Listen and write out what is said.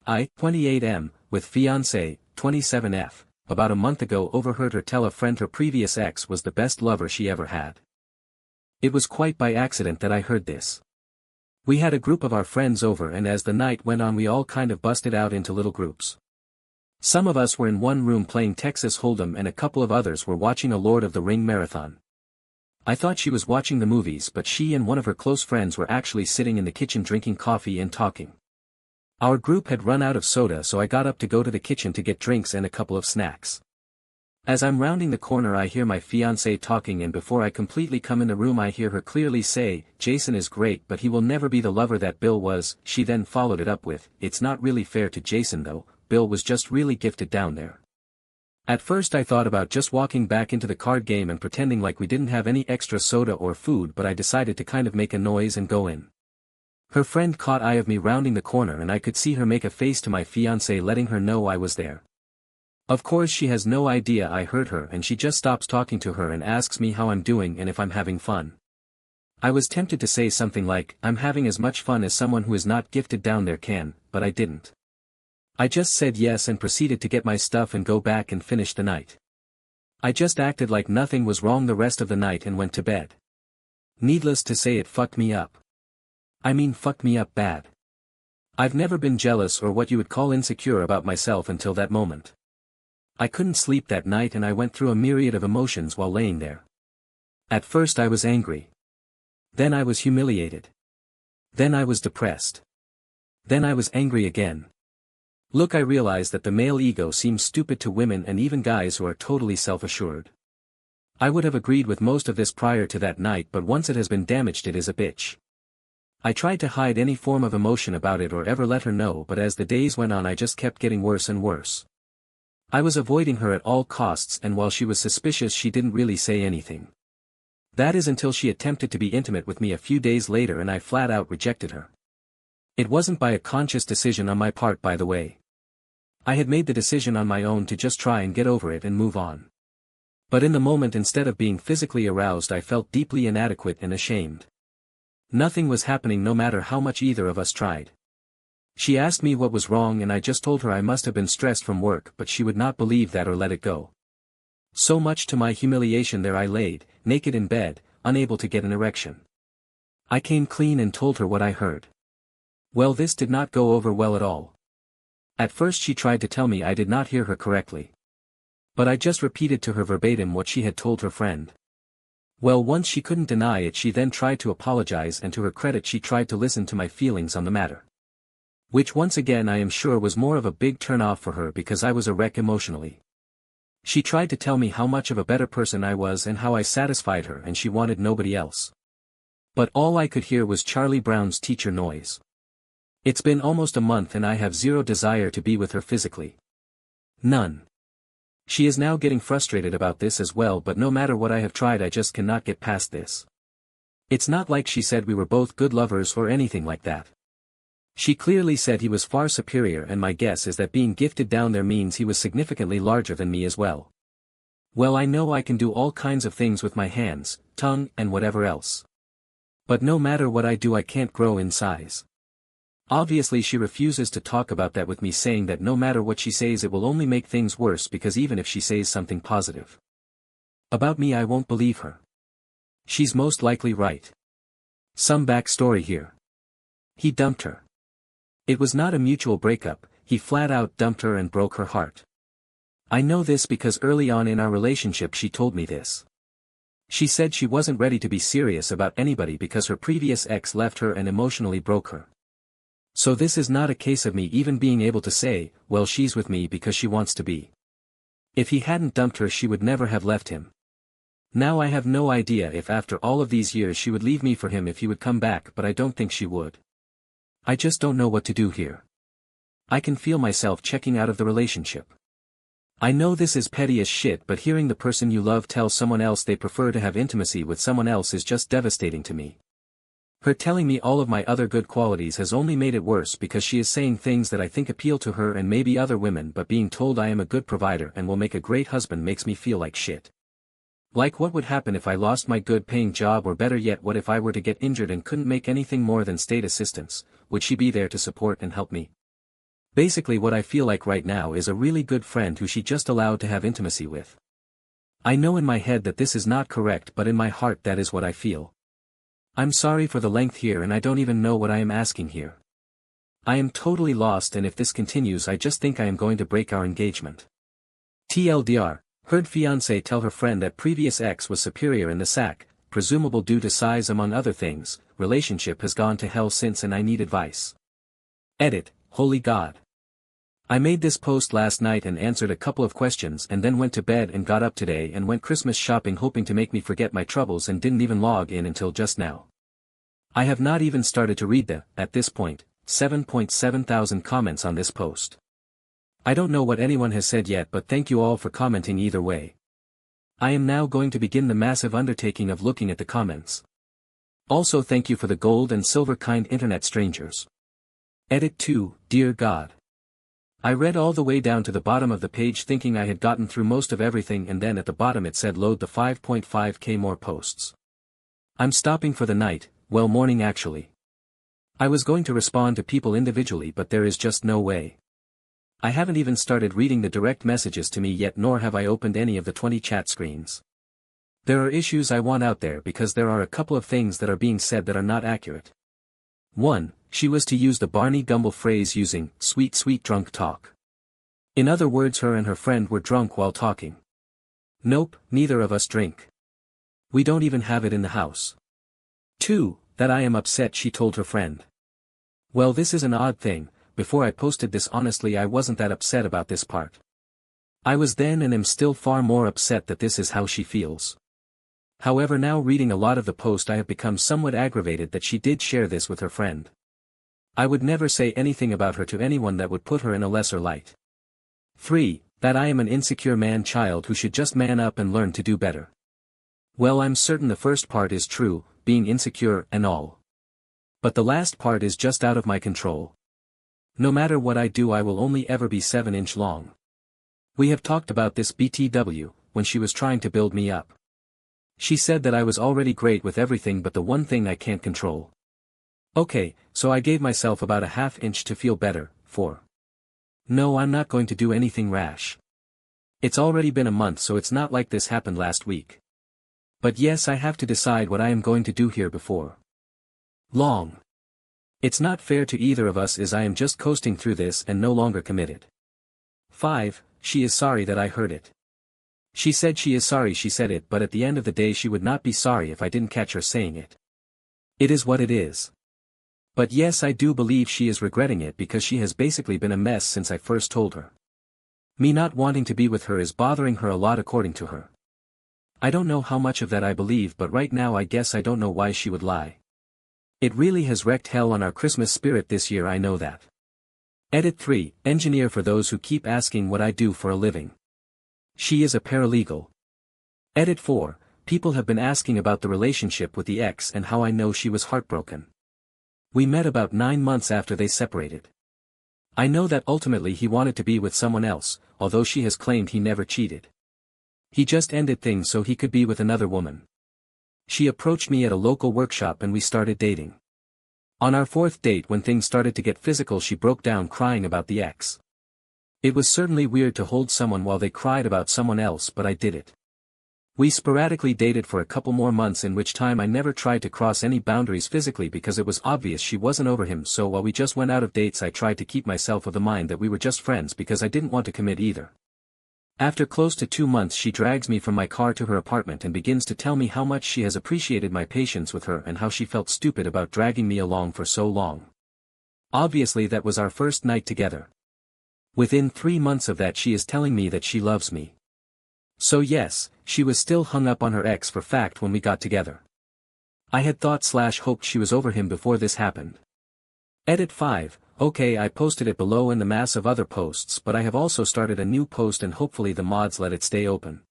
I, 28M, with fiance, 27F, about a month ago overheard her tell a friend her previous ex was the best lover she ever had. It was quite by accident that I heard this. We had a group of our friends over, and as the night went on we all kind of busted out into little groups. Some of us were in one room playing Texas Hold'em and a couple of others were watching a Lord of the Ring marathon. I thought she was watching the movies, but she and one of her close friends were actually sitting in the kitchen drinking coffee and talking. Our group had run out of soda, so I got up to go to the kitchen to get drinks and a couple of snacks. As I'm rounding the corner I hear my fiancée talking, and before I completely come in the room I hear her clearly say, "Jason is great but he will never be the lover that Bill was." She then followed it up with, "It's not really fair to Jason though, Bill was just really gifted down there." At first I thought about just walking back into the card game and pretending like we didn't have any extra soda or food, but I decided to kind of make a noise and go in. Her friend caught eye of me rounding the corner and I could see her make a face to my fiancé letting her know I was there. Of course she has no idea I heard her, and she just stops talking to her and asks me how I'm doing and if I'm having fun. I was tempted to say something like, "I'm having as much fun as someone who is not gifted down there can," but I didn't. I just said yes and proceeded to get my stuff and go back and finish the night. I just acted like nothing was wrong the rest of the night and went to bed. Needless to say, it fucked me up. I mean, fucked me up bad. I've never been jealous or what you would call insecure about myself until that moment. I couldn't sleep that night and I went through a myriad of emotions while laying there. At first I was angry. Then I was humiliated. Then I was depressed. Then I was angry again. Look, I realize that the male ego seems stupid to women and even guys who are totally self-assured. I would have agreed with most of this prior to that night, but once it has been damaged it is a bitch. I tried to hide any form of emotion about it or ever let her know, but as the days went on I just kept getting worse and worse. I was avoiding her at all costs, and while she was suspicious she didn't really say anything. That is until she attempted to be intimate with me a few days later and I flat out rejected her. It wasn't by a conscious decision on my part, by the way. I had made the decision on my own to just try and get over it and move on. But in the moment, instead of being physically aroused, I felt deeply inadequate and ashamed. Nothing was happening no matter how much either of us tried. She asked me what was wrong and I just told her I must have been stressed from work, but she would not believe that or let it go. So much to my humiliation there I laid, naked in bed, unable to get an erection. I came clean and told her what I heard. Well, this did not go over well at all. At first she tried to tell me I did not hear her correctly. But I just repeated to her verbatim what she had told her friend. Well, once she couldn't deny it, she then tried to apologize, and to her credit she tried to listen to my feelings on the matter. Which once again I am sure was more of a big turn-off for her because I was a wreck emotionally. She tried to tell me how much of a better person I was and how I satisfied her, and she wanted nobody else. But all I could hear was Charlie Brown's teacher noise. It's been almost a month and I have zero desire to be with her physically. None. She is now getting frustrated about this as well, but no matter what I have tried I just cannot get past this. It's not like she said we were both good lovers or anything like that. She clearly said he was far superior, and my guess is that being gifted down there means he was significantly larger than me as well. Well, I know I can do all kinds of things with my hands, tongue, and whatever else. But no matter what I do I can't grow in size. Obviously she refuses to talk about that with me, saying that no matter what she says it will only make things worse, because even if she says something positive about me I won't believe her. She's most likely right. Some backstory here. He dumped her. It was not a mutual breakup, he flat out dumped her and broke her heart. I know this because early on in our relationship she told me this. She said she wasn't ready to be serious about anybody because her previous ex left her and emotionally broke her. So this is not a case of me even being able to say, well, she's with me because she wants to be. If he hadn't dumped her she would never have left him. Now I have no idea if after all of these years she would leave me for him if he would come back, but I don't think she would. I just don't know what to do here. I can feel myself checking out of the relationship. I know this is petty as shit, but hearing the person you love tell someone else they prefer to have intimacy with someone else is just devastating to me. Her telling me all of my other good qualities has only made it worse because she is saying things that I think appeal to her and maybe other women, but being told I am a good provider and will make a great husband makes me feel like shit. Like, what would happen if I lost my good paying job, or better yet, what if I were to get injured and couldn't make anything more than state assistance? Would she be there to support and help me? Basically what I feel like right now is a really good friend who she just allowed to have intimacy with. I know in my head that this is not correct, but in my heart that is what I feel. I'm sorry for the length here, and I don't even know what I am asking here. I am totally lost, and if this continues I just think I am going to break our engagement. TLDR, heard fiance tell her friend that previous ex was superior in the sack, presumable due to size among other things. Relationship has gone to hell since and I need advice. Edit, holy God. I made this post last night and answered a couple of questions and then went to bed and got up today and went Christmas shopping hoping to make me forget my troubles and didn't even log in until just now. I have not even started to read the, at this point, 7.7 thousand comments on this post. I don't know what anyone has said yet, but thank you all for commenting either way. I am now going to begin the massive undertaking of looking at the comments. Also thank you for the gold and silver kind internet strangers. Edit 2, dear God. I read all the way down to the bottom of the page thinking I had gotten through most of everything, and then at the bottom it said load the 5.5k more posts. I'm stopping for the night, well, morning actually. I was going to respond to people individually, but there is just no way. I haven't even started reading the direct messages to me yet, nor have I opened any of the 20 chat screens. There are issues I want out there because there are a couple of things that are being said that are not accurate. 1. She was to use the Barney Gumble phrase using sweet sweet drunk talk. In other words, her and her friend were drunk while talking. Nope, neither of us drink. We don't even have it in the house. 2. That I am upset she told her friend. Well, this is an odd thing. Before I posted this, honestly I wasn't that upset about this part. I was then and am still far more upset that this is how she feels. However, now reading a lot of the post I have become somewhat aggravated that she did share this with her friend. I would never say anything about her to anyone that would put her in a lesser light. 3. That I am an insecure man-child who should just man up and learn to do better. Well, I'm certain the first part is true, being insecure and all. But the last part is just out of my control. No matter what I do I will only ever be 7-inch long. We have talked about this BTW, when she was trying to build me up. She said that I was already great with everything but the one thing I can't control. Okay, so I gave myself about a ½ inch to feel better. 4. No, I'm not going to do anything rash. It's already been a month, so it's not like this happened last week. But yes, I have to decide what I am going to do here before long. It's not fair to either of us as I am just coasting through this and no longer committed. 5. She is sorry that I heard it. She said she is sorry she said it, but at the end of the day she would not be sorry if I didn't catch her saying it. It is what it is. But yes, I do believe she is regretting it because she has basically been a mess since I first told her. Me not wanting to be with her is bothering her a lot according to her. I don't know how much of that I believe, but right now I guess I don't know why she would lie. It really has wrecked hell on our Christmas spirit this year, I know that. Edit 3, engineer for those who keep asking what I do for a living. She is a paralegal. Edit 4, people have been asking about the relationship with the ex and how I know she was heartbroken. We met about 9 months after they separated. I know that ultimately he wanted to be with someone else, although she has claimed he never cheated. He just ended things so he could be with another woman. She approached me at a local workshop and we started dating. On our 4th date, when things started to get physical, she broke down crying about the ex. It was certainly weird to hold someone while they cried about someone else, but I did it. We sporadically dated for a couple more months, in which time I never tried to cross any boundaries physically because it was obvious she wasn't over him, so while we just went out of dates I tried to keep myself of the mind that we were just friends because I didn't want to commit either. After close to 2 months she drags me from my car to her apartment and begins to tell me how much she has appreciated my patience with her and how she felt stupid about dragging me along for so long. Obviously that was our first night together. Within 3 months of that she is telling me that she loves me. So yes, she was still hung up on her ex for fact when we got together. I had thought/hoped she was over him before this happened. Edit 5. Okay, I posted it below in the mass of other posts, but I have also started a new post and hopefully the mods let it stay open.